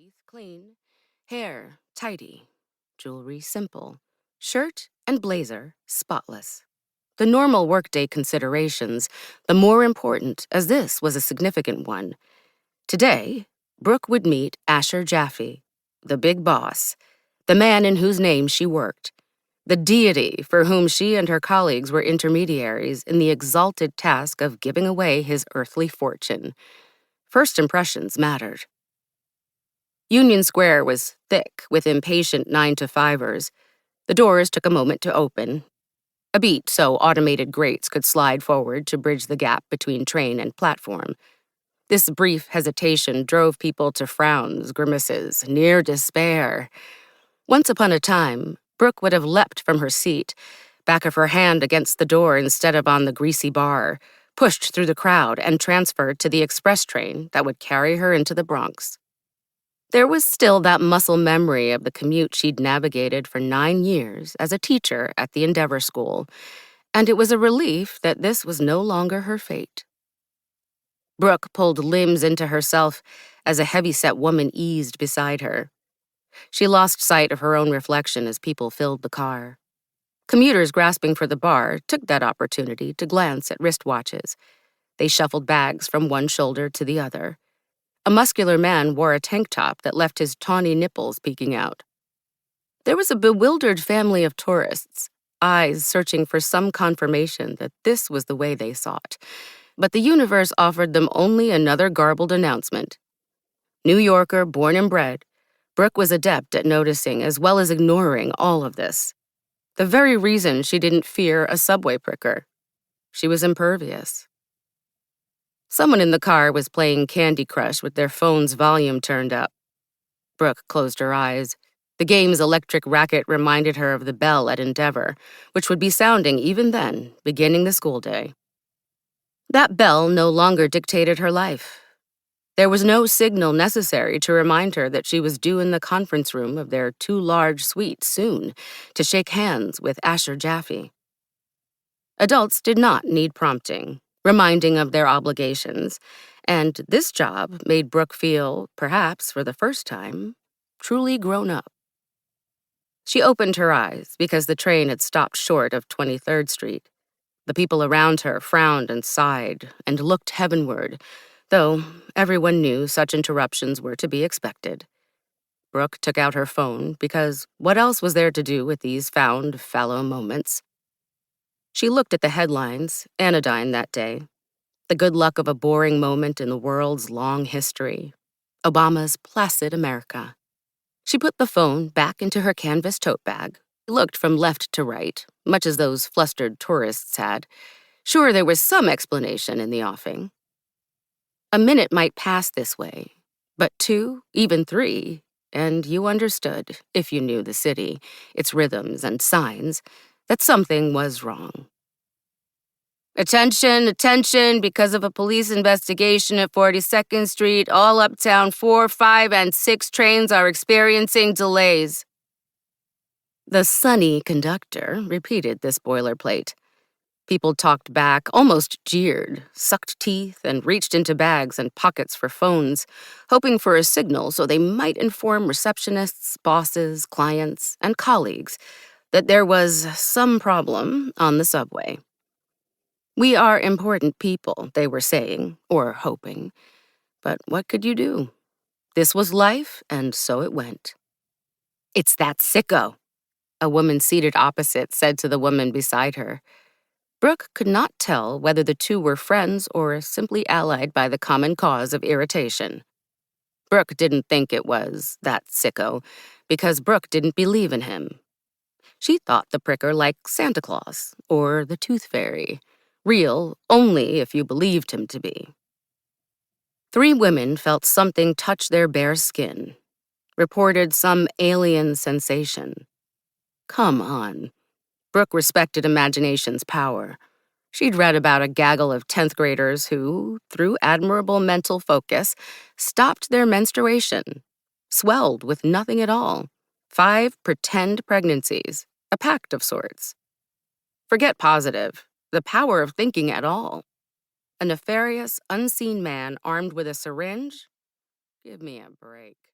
Teeth clean, hair tidy, jewelry simple, shirt and blazer spotless. The normal workday considerations, the more important, as this was a significant one. Today, Brooke would meet Asher Jaffe, the big boss, the man in whose name she worked, the deity for whom she and her colleagues were intermediaries in the exalted task of giving away his earthly fortune. First impressions mattered. Union Square was thick with impatient 9-to-5ers. The doors took a moment to open, a beat so automated grates could slide forward to bridge the gap between train and platform. This brief hesitation drove people to frowns, grimaces, near despair. Once upon a time, Brooke would have leapt from her seat, back of her hand against the door instead of on the greasy bar, pushed through the crowd and transferred to the express train that would carry her into the Bronx. There was still that muscle memory of the commute she'd navigated for 9 years as a teacher at the Endeavor School, and it was a relief that this was no longer her fate. Brooke pulled limbs into herself as a heavy-set woman eased beside her. She lost sight of her own reflection as people filled the car. Commuters grasping for the bar took that opportunity to glance at wristwatches. They shuffled bags from one shoulder to the other. A muscular man wore a tank top that left his tawny nipples peeking out. There was a bewildered family of tourists, eyes searching for some confirmation that this was the way they sought. But the universe offered them only another garbled announcement. New Yorker born and bred, Brooke was adept at noticing as well as ignoring all of this. The very reason she didn't fear a subway pricker. She was impervious. Someone in the car was playing Candy Crush with their phone's volume turned up. Brooke closed her eyes. The game's electric racket reminded her of the bell at Endeavor, which would be sounding even then, beginning the school day. That bell no longer dictated her life. There was no signal necessary to remind her that she was due in the conference room of their too-large suite soon to shake hands with Asher Jaffe. Adults did not need prompting, reminding of their obligations, and this job made Brooke feel, perhaps for the first time, truly grown up. She opened her eyes because the train had stopped short of 23rd Street. The people around her frowned and sighed and looked heavenward, though everyone knew such interruptions were to be expected. Brooke took out her phone because what else was there to do with these found fallow moments? She looked at the headlines, anodyne that day. The good luck of a boring moment in the world's long history. Obama's placid America. She put the phone back into her canvas tote bag, looked from left to right, much as those flustered tourists had. Sure, there was some explanation in the offing. A minute might pass this way, but 2, even 3, and you understood, if you knew the city, its rhythms and signs, that something was wrong. Attention, attention, because of a police investigation at 42nd Street, all uptown 4, 5, and 6 trains are experiencing delays. The sunny conductor repeated this boilerplate. People talked back, almost jeered, sucked teeth, and reached into bags and pockets for phones, hoping for a signal so they might inform receptionists, bosses, clients, and colleagues that there was some problem on the subway. We are important people, they were saying, or hoping. But what could you do? This was life, and so it went. "It's that sicko," a woman seated opposite said to the woman beside her. Brooke could not tell whether the two were friends or simply allied by the common cause of irritation. Brooke didn't think it was that sicko because Brooke didn't believe in him. She thought the pricker like Santa Claus or the Tooth Fairy, real only if you believed him to be. 3 women felt something touch their bare skin, reported some alien sensation. Come on. Brooke respected imagination's power. She'd read about a gaggle of 10th graders who, through admirable mental focus, stopped their menstruation, swelled with nothing at all, 5 pretend pregnancies, a pact of sorts. Forget positive, the power of thinking at all. A nefarious, unseen man armed with a syringe? Give me a break.